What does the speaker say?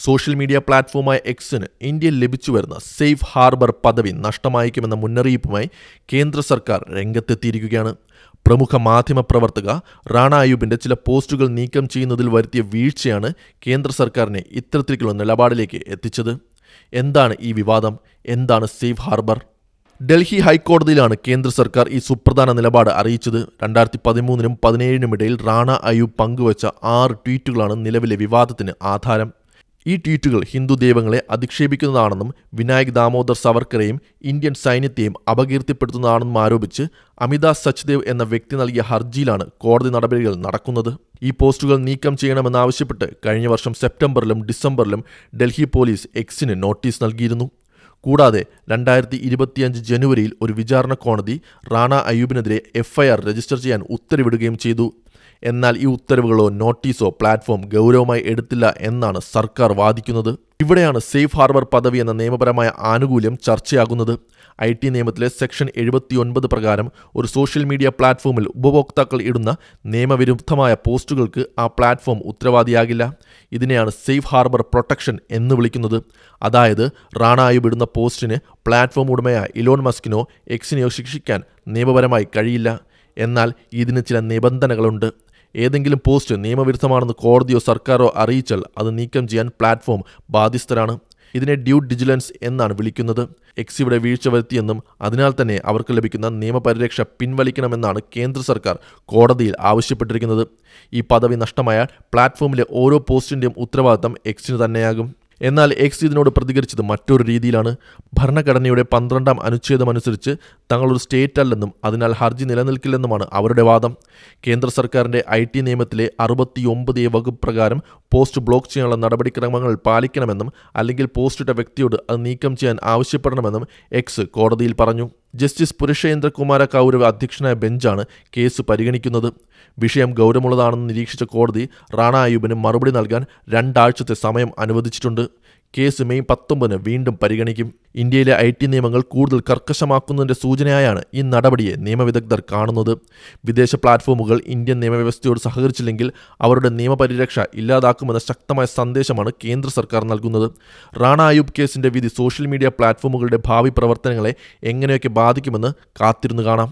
Social media പ്ലാറ്റ്ഫോമായ എക്സിന് ഇന്ത്യയിൽ ലഭിച്ചുവരുന്ന safe harbour പദവി നഷ്ടമായേക്കുമെന്ന മുന്നറിയിപ്പുമായി കേന്ദ്ര സർക്കാർ രംഗത്തെത്തിയിരിക്കുകയാണ്. പ്രമുഖ മാധ്യമപ്രവർത്തക റാണ അയ്യൂബിന്റെ ചില പോസ്റ്റുകൾ നീക്കം ചെയ്യുന്നതിൽ വരുത്തിയ വീഴ്ചയാണ് കേന്ദ്ര സർക്കാരിനെ ഇത്തരത്തിലുള്ള നിലപാടിലേക്ക് എത്തിച്ചത്. എന്താണ് ഈ വിവാദം? എന്താണ് സേഫ് ഹാർബർ? ഡൽഹി ഹൈക്കോടതിയിലാണ് കേന്ദ്ര സർക്കാർ ഈ സുപ്രധാന നിലപാട് അറിയിച്ചത്. 2013-നും 2017-നും ഇടയിൽ റാണ അയ്യൂബ് പങ്കുവച്ച 6 ട്വീറ്റുകളാണ് നിലവിലെ വിവാദത്തിന് ആധാരം. ഈ ട്വീറ്റുകൾ ഹിന്ദു ദൈവങ്ങളെ അധിക്ഷേപിക്കുന്നതാണെന്നും വിനായക് ദാമോദർ സവർക്കറെയും ഇന്ത്യൻ സൈന്യത്തെയും അപകീർത്തിപ്പെടുത്തുന്നതാണെന്നും ആരോപിച്ച് അമിതാഭ് സച്ദേവ് എന്ന വ്യക്തി നൽകിയ ഹർജിയിലാണ് കോടതി നടപടികൾ നടക്കുന്നത്. ഈ പോസ്റ്റുകൾ നീക്കം ചെയ്യണമെന്നാവശ്യപ്പെട്ട് കഴിഞ്ഞ വർഷം സെപ്റ്റംബറിലും ഡിസംബറിലും ഡൽഹി പോലീസ് എക്സിന് നോട്ടീസ് നൽകിയിരുന്നു. കൂടാതെ 2025 ജനുവരിയിൽ ഒരു വിചാരണ കോടതി റാണ അയ്യൂബിനെതിരെ FIR രജിസ്റ്റർ ചെയ്യാൻ ഉത്തരവിടുകയും ചെയ്തു. എന്നാൽ ഈ ഉത്തരവുകളോ നോട്ടീസോ പ്ലാറ്റ്ഫോം ഗൗരവമായി എടുത്തില്ല എന്നാണ് സർക്കാർ വാദിക്കുന്നത്. ഇവിടെയാണ് സേഫ് ഹാർബർ പദവി എന്ന നിയമപരമായ ആനുകൂല്യം ചർച്ചയാകുന്നത്. IT നിയമത്തിലെ സെക്ഷൻ 79 പ്രകാരം ഒരു സോഷ്യൽ മീഡിയ പ്ലാറ്റ്ഫോമിൽ ഉപഭോക്താക്കൾ ഇടുന്ന നിയമവിരുദ്ധമായ പോസ്റ്റുകൾക്ക് ആ പ്ലാറ്റ്ഫോം ഉത്തരവാദിയാകില്ല. ഇതിനെയാണ് സേഫ് ഹാർബർ പ്രൊട്ടക്ഷൻ എന്ന് വിളിക്കുന്നത്. അതായത് റാണ അയ്യൂബ് ഇടുന്ന പോസ്റ്റിന് പ്ലാറ്റ്ഫോം ഉടമയായ ഇലോൺ മസ്കിനോ എക്സിനെയോ ശിക്ഷിക്കാൻ നിയമപരമായി കഴിയില്ല. എന്നാൽ ഇതിന് ചില നിബന്ധനകളുണ്ട്. ഏതെങ്കിലും പോസ്റ്റ് നിയമവിരുദ്ധമാണെന്ന് കോടതിയോ സർക്കാരോ അറിയിച്ചാൽ അത് നീക്കം ചെയ്യാൻ പ്ലാറ്റ്ഫോം ബാധ്യസ്ഥരാണ്. ഇതിനെ ഡ്യൂ ഡിലിജൻസ് എന്നാണ് വിളിക്കുന്നത്. എക്സ് ഇവിടെ വീഴ്ച വരുത്തിയെന്നും അതിനാൽ തന്നെ അവർക്ക് ലഭിക്കുന്ന നിയമപരിരക്ഷ പിൻവലിക്കണമെന്നാണ് കേന്ദ്ര സർക്കാർ കോടതിയിൽ ആവശ്യപ്പെട്ടിരിക്കുന്നത്. ഈ പദവി നഷ്ടമായാൽ പ്ലാറ്റ്ഫോമിലെ ഓരോ പോസ്റ്റിൻ്റെയും ഉത്തരവാദിത്തം എക്സിന് തന്നെയാകും. എന്നാൽ എക്സ് ഇതിനോട് പ്രതികരിച്ചത് മറ്റൊരു രീതിയിലാണ്. ഭരണഘടനയുടെ 12-ാം അനുച്ഛേദം അനുസരിച്ച് തങ്ങളൊരു സ്റ്റേറ്റ് അല്ലെന്നും അതിനാൽ ഹർജി നിലനിൽക്കില്ലെന്നുമാണ് അവരുടെ വാദം. കേന്ദ്ര സർക്കാരിൻ്റെ IT നിയമത്തിലെ 69A വകുപ്പ് പ്രകാരം പോസ്റ്റ് ബ്ലോക്ക് ചെയ്യാനുള്ള നടപടിക്രമങ്ങൾ പാലിക്കണമെന്നും അല്ലെങ്കിൽ പോസ്റ്റിട്ട വ്യക്തിയോട് അത് നീക്കം ചെയ്യാൻ ആവശ്യപ്പെടണമെന്നും എക്സ് കോടതിയിൽ പറഞ്ഞു. ജസ്റ്റിസ് പുരുഷേന്ദ്ര കുമാര കൗരവ് അധ്യക്ഷനായ ബെഞ്ചാണ് കേസ് പരിഗണിക്കുന്നത്. വിഷയം ഗൗരവമുള്ളതാണെന്ന് നിരീക്ഷിച്ച കോടതി റാണ അയ്യൂബിന് മറുപടി നൽകാൻ 2 ആഴ്ചത്തെ സമയം അനുവദിച്ചിട്ടുണ്ട്. കേസ് മെയ് 19 വീണ്ടും പരിഗണിക്കും. ഇന്ത്യയിലെ IT നിയമങ്ങൾ കൂടുതൽ കർക്കശമാക്കുന്നതിൻ്റെ സൂചനയായാണ് ഈ നടപടിയെ നിയമവിദഗ്ധർ കാണുന്നത്. വിദേശ പ്ലാറ്റ്ഫോമുകൾ ഇന്ത്യൻ നിയമവ്യവസ്ഥയോട് സഹകരിച്ചില്ലെങ്കിൽ അവരുടെ നിയമപരിരക്ഷ ഇല്ലാതാക്കുമെന്ന ശക്തമായ സന്ദേശമാണ് കേന്ദ്ര സർക്കാർ നൽകുന്നത്. റാണ അയ്യൂബ് കേസിൻ്റെ വിധി സോഷ്യൽ മീഡിയ പ്ലാറ്റ്ഫോമുകളുടെ ഭാവി പ്രവർത്തനങ്ങളെ എങ്ങനെയൊക്കെ ബാധിക്കുമെന്ന് കാത്തിരുന്നു കാണാം.